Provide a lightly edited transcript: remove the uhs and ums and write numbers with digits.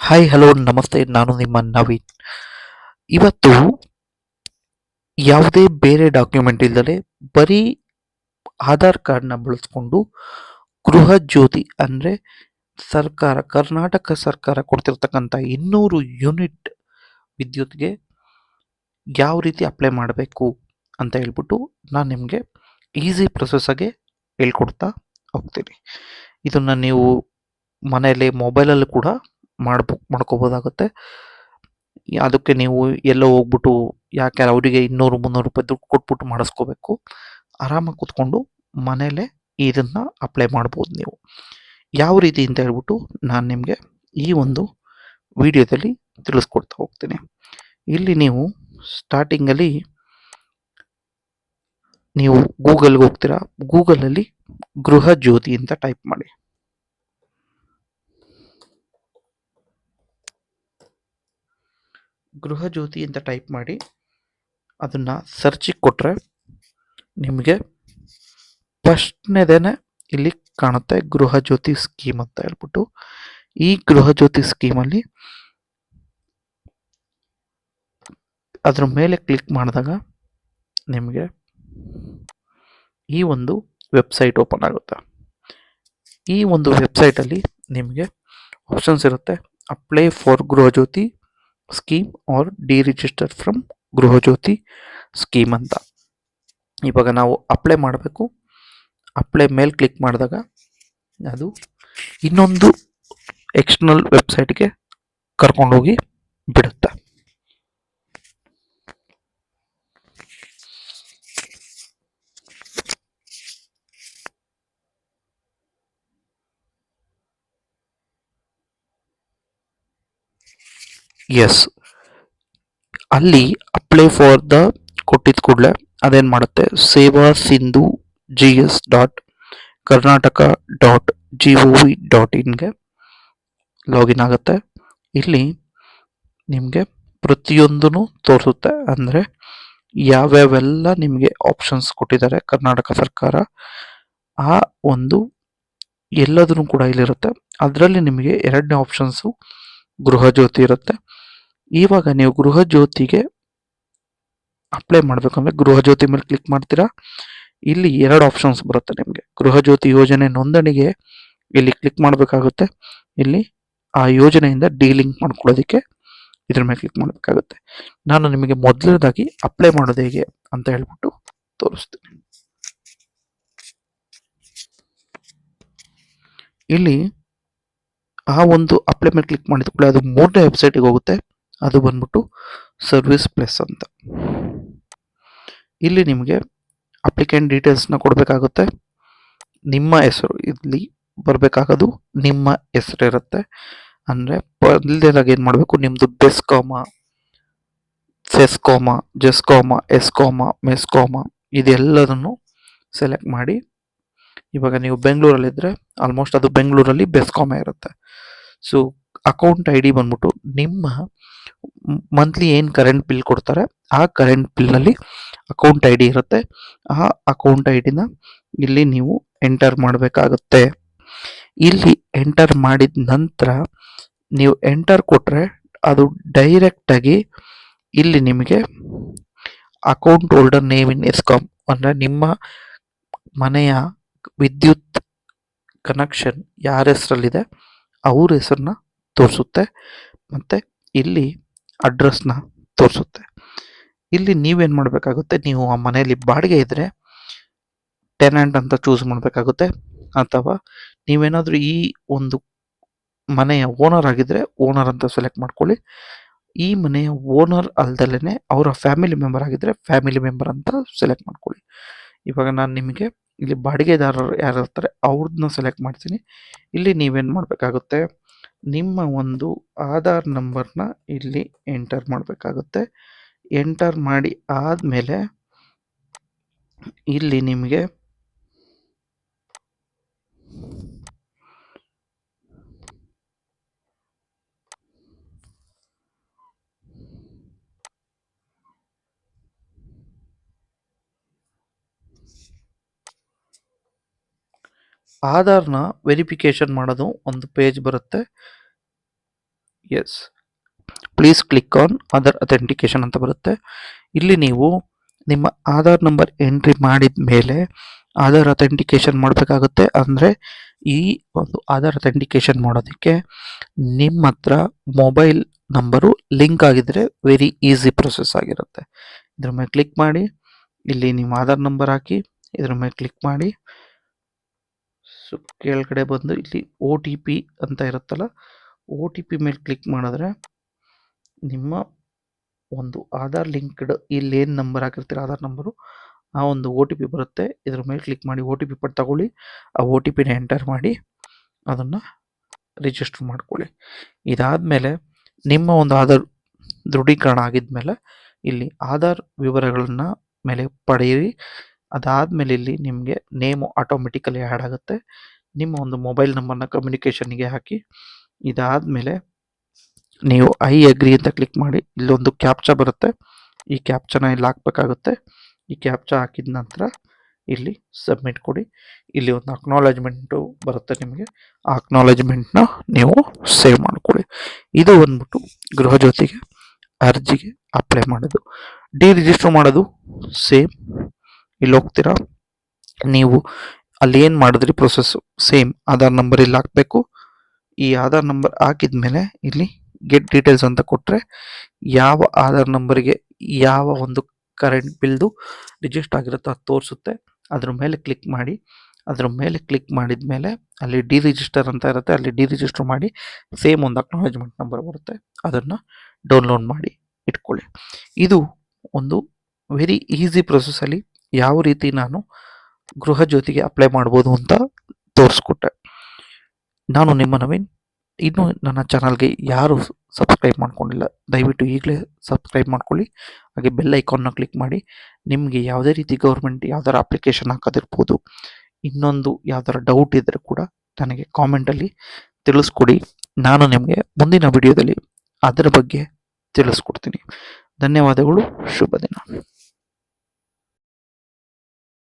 Hi hello ನಮಸ್ತೆ. ನಾನು ನಿಮ್ಮ ನವೀನ್. ಇವತ್ತು ಯಾವುದೇ ಬೇರೆ ಡಾಕ್ಯುಮೆಂಟ್ ಇಲ್ಲದೆ ಬರೀ ಆಧಾರ್ ಕಾರ್ಡ್ನ ಬಳಸ್ಕೊಂಡು ಗೃಹ ಜ್ಯೋತಿ ಅಂದರೆ ಕರ್ನಾಟಕ ಸರ್ಕಾರ ಕೊಡ್ತಿರ್ತಕ್ಕಂಥ 200 ಯೂನಿಟ್ ವಿದ್ಯುತ್ಗೆ ಯಾವ ರೀತಿ ಅಪ್ಲೈ ಮಾಡಬೇಕು ಅಂತ ಹೇಳ್ಬಿಟ್ಟು ನಾನು ನಿಮಗೆ ಈಸಿ ಪ್ರೊಸೆಸ್ಸಾಗೆ ಹೇಳ್ಕೊಡ್ತಾ ಹೋಗ್ತೀನಿ. ಇದನ್ನು ನೀವು ಮನೆಯಲ್ಲಿ ಮೊಬೈಲಲ್ಲಿ ಕೂಡ ಮಾಡ್ಕೋಬೋದಾಗುತ್ತೆ. ಅದಕ್ಕೆ ನೀವು ಎಲ್ಲೋ ಹೋಗ್ಬಿಟ್ಟು ಯಾಕೆ ಅವರಿಗೆ 200-300 ರೂಪಾಯಿ ದುಡ್ಡು ಕೊಟ್ಬಿಟ್ಟು ಮಾಡಿಸ್ಕೋಬೇಕು. ಆರಾಮಾಗಿ ಕೂತ್ಕೊಂಡು ಮನೇಲೆ ಇದನ್ನ ಅಪ್ಲೈ ಮಾಡ್ಬೋದು ನೀವು. ಯಾವ ರೀತಿ ಅಂತ ಹೇಳ್ಬಿಟ್ಟು ನಾನು ನಿಮಗೆ ಈ ಒಂದು ವಿಡಿಯೋದಲ್ಲಿ ತಿಳಿಸ್ಕೊಡ್ತಾ ಹೋಗ್ತೀನಿ. ಇಲ್ಲಿ ನೀವು ಸ್ಟಾರ್ಟಿಂಗಲ್ಲಿ ನೀವು ಗೂಗಲ್ಗೆ ಹೋಗ್ತೀರಾ. ಗೂಗಲಲ್ಲಿ ಗೃಹ ಜ್ಯೋತಿ ಅಂತ ಟೈಪ್ ಮಾಡಿ. ಗೃಹ ಜ್ಯೋತಿ ಅಂತ ಟೈಪ್ ಮಾಡಿ ಅದನ್ನು ಸರ್ಚಿಗೆ ಕೊಟ್ಟರೆ ನಿಮಗೆ ಫಸ್ಟ್ನೇದೇನೆ ಇಲ್ಲಿ ಕಾಣುತ್ತೆ ಗೃಹ ಜ್ಯೋತಿ ಸ್ಕೀಮ್ ಅಂತ ಹೇಳ್ಬಿಟ್ಟು. ಈ ಗೃಹ ಜ್ಯೋತಿ ಸ್ಕೀಮಲ್ಲಿ ಅದ್ರ ಮೇಲೆ ಕ್ಲಿಕ್ ಮಾಡಿದಾಗ ನಿಮಗೆ ಈ ಒಂದು ವೆಬ್ಸೈಟ್ ಓಪನ್ ಆಗುತ್ತೆ. ಈ ಒಂದು ವೆಬ್ಸೈಟಲ್ಲಿ ನಿಮಗೆ ಆಪ್ಷನ್ಸ್ ಇರುತ್ತೆ. ಅಪ್ಲೈ ಫಾರ್ ಗೃಹ ಜ್ಯೋತಿ ಸ್ಕೀಮ್ ಆರ್ ರಿಜಿಸ್ಟರ್ ಫ್ರಮ್ ಗೃಹ ಜ್ಯೋತಿ ಸ್ಕೀಮ್ ಅಂತ. ಇವಾಗ ನಾವು ಅಪ್ಲೈ ಮಾಡಬೇಕು. ಅಪ್ಲೈ ಮೇಲೆ ಕ್ಲಿಕ್ ಮಾಡಿದಾಗ ಅದು ಇನ್ನೊಂದು ಎಕ್ಸ್ಟರ್ನಲ್ ವೆಬ್ಸೈಟ್ಗೆ ಕರ್ಕೊಂಡೋಗಿ ಬಿಡುತ್ತೆ. ಎಸ್, ಅಲ್ಲಿ ಅಪ್ಲೈ ಫಾರ್ ದ ಕೊಟ್ಟಿದ ಕೂಡಲೇ ಅದೇನು ಮಾಡುತ್ತೆ, ಸೇವಾ ಸಿಂಧು GS.Karnataka.gov.in ಲಾಗಿನ್ ಆಗುತ್ತೆ. ಇಲ್ಲಿ ನಿಮಗೆ ಪ್ರತಿಯೊಂದೂ ತೋರಿಸುತ್ತೆ. ಅಂದರೆ ಯಾವ್ಯಾವೆಲ್ಲ ನಿಮಗೆ ಆಪ್ಷನ್ಸ್ ಕೊಟ್ಟಿದ್ದಾರೆ ಕರ್ನಾಟಕ ಸರ್ಕಾರ, ಆ ಒಂದು ಎಲ್ಲದೂ ಕೂಡ ಇಲ್ಲಿರುತ್ತೆ. ಅದರಲ್ಲಿ ನಿಮಗೆ ಎರಡನೇ ಆಪ್ಷನ್ಸು ಗೃಹ ಜ್ಯೋತಿ ಇರುತ್ತೆ. ಇವಾಗ ನೀವು ಗೃಹ ಜ್ಯೋತಿಗೆ ಅಪ್ಲೈ ಮಾಡಬೇಕಂದ್ರೆ ಗೃಹ ಜ್ಯೋತಿ ಮೇಲೆ ಕ್ಲಿಕ್ ಮಾಡ್ತೀರಾ. ಇಲ್ಲಿ ಎರಡು ಆಪ್ಷನ್ಸ್ ಬರುತ್ತೆ ನಿಮಗೆ. ಗೃಹ ಜ್ಯೋತಿ ಯೋಜನೆ ನೋಂದಣಿಗೆ ಇಲ್ಲಿ ಕ್ಲಿಕ್ ಮಾಡಬೇಕಾಗುತ್ತೆ. ಇಲ್ಲಿ ಆ ಯೋಜನೆಯಿಂದ ಲಿಂಕ್ ಮಾಡ್ಕೊಳ್ಳೋದಕ್ಕೆ ಇದ್ರ ಮೇಲೆ ಕ್ಲಿಕ್ ಮಾಡಬೇಕಾಗುತ್ತೆ. ನಾನು ನಿಮಗೆ ಮೊದಲನೇದಾಗಿ ಅಪ್ಲೈ ಮಾಡೋದು ಹೇಗೆ ಅಂತ ಹೇಳ್ಬಿಟ್ಟು ತೋರಿಸ್ತೀನಿ. ಇಲ್ಲಿ ಆ ಒಂದು ಅಪ್ಲೈ ಮೇಲೆ ಕ್ಲಿಕ್ ಮಾಡಿದ ಕೂಡ ಅದು ಮೂರನೇ ವೆಬ್ಸೈಟಿಗೆ ಹೋಗುತ್ತೆ. ಅದು ಬಂದ್ಬಿಟ್ಟು ಸರ್ವಿಸ್ ಪ್ಲಸ್ ಅಂತ. ಇಲ್ಲಿ ನಿಮಗೆ ಅಪ್ಲಿಕೆಂಟ್ ಡೀಟೇಲ್ಸ್ನ ಕೊಡಬೇಕಾಗುತ್ತೆ. ನಿಮ್ಮ ಹೆಸರು ಇಲ್ಲಿ ಬರಬೇಕಾಗೋದು ನಿಮ್ಮ ಹೆಸರು ಇರುತ್ತೆ. ಅಂದರೆ ಮೊದಲನೇದಾಗಿ ಏನು ಮಾಡಬೇಕು, ನಿಮ್ಮದು ಬೆಸ್ಕಾಮ, ಸೆಸ್ಕಾಮ, ಜೆಸ್ಕಾಮ, ಎಸ್ಕಾಮ, ಮೆಸ್ಕಾಮ ಇದೆಲ್ಲದನ್ನು ಸೆಲೆಕ್ಟ್ ಮಾಡಿ. ಇವಾಗ ನೀವು ಬೆಂಗಳೂರಲ್ಲಿದ್ದರೆ ಆಲ್ಮೋಸ್ಟ್ ಅದು ಬೆಂಗಳೂರಲ್ಲಿ ಬೆಸ್ಕಾಮ ಇರುತ್ತೆ. ಸೊ ಅಕೌಂಟ್ ಐ ಡಿ ಬಂದ್ಬಿಟ್ಟು ನಿಮ್ಮ ಮಂತ್ಲಿ ಏನು ಕರೆಂಟ್ ಬಿಲ್ ಕೊಡ್ತಾರೆ ಆ ಕರೆಂಟ್ ಬಿಲ್ನಲ್ಲಿ ಅಕೌಂಟ್ ಐ ಡಿ ಇರುತ್ತೆ. ಆ ಅಕೌಂಟ್ ಐ ಡಿನ ಇಲ್ಲಿ ನೀವು ಎಂಟರ್ ಮಾಡಬೇಕಾಗುತ್ತೆ. ಇಲ್ಲಿ ಎಂಟರ್ ಮಾಡಿದ ನಂತರ ನೀವು ಎಂಟರ್ ಕೊಟ್ಟರೆ ಅದು ಡೈರೆಕ್ಟಾಗಿ ಇಲ್ಲಿ ನಿಮಗೆ ಅಕೌಂಟ್ ಹೋಲ್ಡರ್ ನೇಮ್ ಇನ್ ಎಸ್ಕಾಮ್ ಅಂದರೆ ನಿಮ್ಮ ಮನೆಯ ವಿದ್ಯುತ್ ಕನೆಕ್ಷನ್ ಯಾರ ಹೆಸರಲ್ಲಿದೆ ಅವ್ರ ಹೆಸರನ್ನ ತೋರಿಸುತ್ತೆ. ಮತ್ತು ಇಲ್ಲಿ ಅಡ್ರೆಸ್ನ ತೋರಿಸುತ್ತೆ. ಇಲ್ಲಿ ನೀವೇನು ಮಾಡಬೇಕಾಗುತ್ತೆ, ನೀವು ಆ ಮನೆಯಲ್ಲಿ ಬಾಡಿಗೆ ಇದ್ದರೆ ಟೆನೆಂಟ್ ಅಂತ ಚೂಸ್ ಮಾಡಬೇಕಾಗುತ್ತೆ. ಅಥವಾ ನೀವೇನಾದರೂ ಈ ಒಂದು ಮನೆಯ ಓನರ್ ಆಗಿದ್ದರೆ ಓನರ್ ಅಂತ ಸೆಲೆಕ್ಟ್ ಮಾಡ್ಕೊಳ್ಳಿ. ಈ ಮನೆಯ ಓನರ್ ಅಲ್ದಲೇ ಅವರ ಫ್ಯಾಮಿಲಿ ಮೆಂಬರ್ ಆಗಿದ್ದರೆ ಫ್ಯಾಮಿಲಿ ಮೆಂಬರ್ ಅಂತ ಸೆಲೆಕ್ಟ್ ಮಾಡ್ಕೊಳ್ಳಿ. ಇವಾಗ ನಾನು ನಿಮಗೆ ಇಲ್ಲಿ ಬಾಡಿಗೆದಾರರು ಯಾರು ಇರ್ತಾರೆ ಅವ್ರನ್ನ ಸೆಲೆಕ್ಟ್ ಮಾಡ್ತೀನಿ. ಇಲ್ಲಿ ನೀವೇನು ಮಾಡಬೇಕಾಗುತ್ತೆ, ನಿಮ್ಮ ಒಂದು ಆಧಾರ್ ನಂಬರ್ನ ಇಲ್ಲಿ ಎಂಟರ್ ಮಾಡಬೇಕಾಗುತ್ತೆ. ಎಂಟರ್ ಮಾಡಿ ಆದಮೇಲೆ ಇಲ್ಲಿ ನಿಮಗೆ ಆಧಾರ್ನ ವೆರಿಫಿಕೇಶನ್ ಮಾಡೋದು ಒಂದು ಪೇಜ್ ಬರುತ್ತೆ. Yes. Please click on other authentication ಅಂತ ಬರುತ್ತೆ. ಇಲ್ಲಿ ನೀವು ನಿಮ್ಮ ಆಧಾರ್ ನಂಬರ್ ಎಂಟ್ರಿ ಮಾಡಿದ ಮೇಲೆ ಆಧಾರ್ ಅಥೆಂಟಿಕೇಶನ್ ಮಾಡಬೇಕಾಗುತ್ತೆ. ಅಂದರೆ ಈ ಒಂದು ಆಧಾರ್ ಅಥೆಂಟಿಕೇಶನ್ ಮಾಡೋದಕ್ಕೆ ನಿಮ್ಮ ಹತ್ರ ಮೊಬೈಲ್ ನಂಬರು ಲಿಂಕ್ ಆಗಿದ್ರೆ ವೆರಿ ಈಸಿ ಪ್ರೊಸೆಸ್ ಆಗಿರುತ್ತೆ. ಇದ್ರ ಮೇಲೆ ಕ್ಲಿಕ್ ಮಾಡಿ, ಇಲ್ಲಿ ನಿಮ್ಮ ಆಧಾರ್ ನಂಬರ್ ಹಾಕಿ, ಇದ್ರ ಮೇಲೆ ಕ್ಲಿಕ್ ಮಾಡಿ, ಸೊ ಕೆಳಗಡೆ ಬಂದು ಇಲ್ಲಿ OTP ಅಂತ ಇರುತ್ತಲ್ಲ, OTP ಮೇಲೆ ಕ್ಲಿಕ್ ಮಾಡಿದ್ರೆ ನಿಮ್ಮ ಒಂದು ಆಧಾರ್ ಲಿಂಕ್ಡ್ ಇಲ್ಲಿ ಏನು ನಂಬರ್ ಹಾಕಿರ್ತೀರ ಆಧಾರ್ ನಂಬರು, ಆ ಒಂದು OTP ಬರುತ್ತೆ. ಇದ್ರ ಮೇಲೆ ಕ್ಲಿಕ್ ಮಾಡಿ OTP ಪಟ್ಟು ತಗೊಳ್ಳಿ. ಆ OTPನ ಎಂಟರ್ ಮಾಡಿ ಅದನ್ನು ರಿಜಿಸ್ಟರ್ ಮಾಡ್ಕೊಳ್ಳಿ. ಇದಾದಮೇಲೆ ನಿಮ್ಮ ಒಂದು ಆಧಾರ್ ದೃಢೀಕರಣ ಆಗಿದ್ಮೇಲೆ ಇಲ್ಲಿ ಆಧಾರ್ ವಿವರಗಳನ್ನು ಮೇಲೆ ಪಡೆಯಿರಿ. ಅದಾದಮೇಲೆ ಇಲ್ಲಿ ನಿಮಗೆ ನೇಮು ಆಟೋಮೆಟಿಕಲಿ ಆ್ಯಡ್ ಆಗುತ್ತೆ. ನಿಮ್ಮ ಒಂದು ಮೊಬೈಲ್ ನಂಬರ್ನ ಕಮ್ಯುನಿಕೇಷನ್ಗೆ ಹಾಕಿ. ಇದಾದಮೇಲೆ ನೀವು ಐ ಅಗ್ರಿ ಅಂತ ಕ್ಲಿಕ್ ಮಾಡಿ, ಇಲ್ಲೊಂದು ಕ್ಯಾಪ್ಚಾ ಬರುತ್ತೆ. ಈ ಕ್ಯಾಪ್ಚಾನ ಇಲ್ಲಿ ಹಾಕಬೇಕಾಗುತ್ತೆ. ಈ ಕ್ಯಾಪ್ಚಾ ಹಾಕಿದ ನಂತರ ಇಲ್ಲಿ ಸಬ್ಮಿಟ್ ಕೊಡಿ. ಇಲ್ಲಿ ಒಂದು ಅಕ್ನಾಲೇಜ್ಮೆಂಟು ಬರುತ್ತೆ ನಿಮಗೆ. ಆ ಅಕ್ನಾಲೇಜ್ಮೆಂಟ್ನ ನೀವು ಸೇವ್ ಮಾಡ್ಕೊಳ್ಳಿ. ಇದು ಬಂದ್ಬಿಟ್ಟು ಗೃಹಜ್ಯೋತಿಗೆ ಅರ್ಜಿಗೆ ಅಪ್ಲೈ ಮಾಡೋದು. ರಿಜಿಸ್ಟರ್ ಮಾಡೋದು ಸೇಮ್. ಇಲ್ಲಿ ಹೋಗ್ತೀರಾ, ನೀವು ಅಲ್ಲಿ ಏನು ಮಾಡಿದ್ರಿ ಪ್ರೊಸೆಸ್ಸು ಸೇಮ್ ಆಧಾರ್ ನಂಬರ್ ಇಲ್ಲಿ ಹಾಕಬೇಕು. ಈ ಆಧಾರ್ ನಂಬರ್ ಹಾಕಿದ್ಮೇಲೆ ಇಲ್ಲಿ ಗೆಟ್ ಡೀಟೇಲ್ಸ್ ಅಂತ ಕೊಟ್ಟರೆ ಯಾವ ಆಧಾರ್ ನಂಬರ್ಗೆ ಯಾವ ಒಂದು ಕರೆಂಟ್ ಬಿಲ್ದು ರಿಜಿಸ್ಟರ್ ಆಗಿರುತ್ತೋ ಅದು ತೋರಿಸುತ್ತೆ. ಅದ್ರ ಮೇಲೆ ಕ್ಲಿಕ್ ಮಾಡಿ. ಅದ್ರ ಮೇಲೆ ಕ್ಲಿಕ್ ಮಾಡಿದ ಮೇಲೆ ಅಲ್ಲಿ ರಿಜಿಸ್ಟರ್ ಅಂತ ಇರುತ್ತೆ, ಅಲ್ಲಿ ರಿಜಿಸ್ಟರ್ ಮಾಡಿ ಸೇಮ್ ಒಂದು ಅಕ್ನಾಲೇಜ್ಮೆಂಟ್ ನಂಬರ್ ಬರುತ್ತೆ, ಅದನ್ನು ಡೌನ್ಲೋಡ್ ಮಾಡಿ ಇಟ್ಕೊಳ್ಳಿ. ಇದು ಒಂದು ವೆರಿ ಈಸಿ ಪ್ರೊಸೆಸ್ಸಲ್ಲಿ ಯಾವ ರೀತಿ ನಾನು ಗೃಹಜ್ಯೋತಿಗೆ ಅಪ್ಲೈ ಮಾಡ್ಬೋದು ಅಂತ ತೋರಿಸ್ಕೊಟ್ಟೆ. ನಾನು ನಿಮ್ಮ ನವೀನ್. ಇನ್ನೂ ನನ್ನ ಚಾನಲ್ಗೆ ಯಾರು ಸಬ್ಸ್ಕ್ರೈಬ್ ಮಾಡ್ಕೊಂಡಿಲ್ಲ, ದಯವಿಟ್ಟು ಈಗಲೇ ಸಬ್ಸ್ಕ್ರೈಬ್ ಮಾಡ್ಕೊಳ್ಳಿ. ಹಾಗೆ ಬೆಲ್ ಐಕಾನ್ನ ಕ್ಲಿಕ್ ಮಾಡಿ. ನಿಮಗೆ ಯಾವುದೇ ರೀತಿ ಗೌರ್ಮೆಂಟ್ ಯಾವ್ದಾರು ಅಪ್ಲಿಕೇಶನ್ ಹಾಕೋದಿರ್ಬೋದು, ಇನ್ನೊಂದು ಯಾವ್ದಾರ ಡೌಟ್ ಇದ್ದರೆ ಕೂಡ ನನಗೆ ಕಾಮೆಂಟಲ್ಲಿ ತಿಳಿಸ್ಕೊಡಿ. ನಾನು ನಿಮಗೆ ಮುಂದಿನ ವಿಡಿಯೋದಲ್ಲಿ ಅದರ ಬಗ್ಗೆ ತಿಳಿಸ್ಕೊಡ್ತೀನಿ. ಧನ್ಯವಾದಗಳು. ಶುಭ ದಿನ.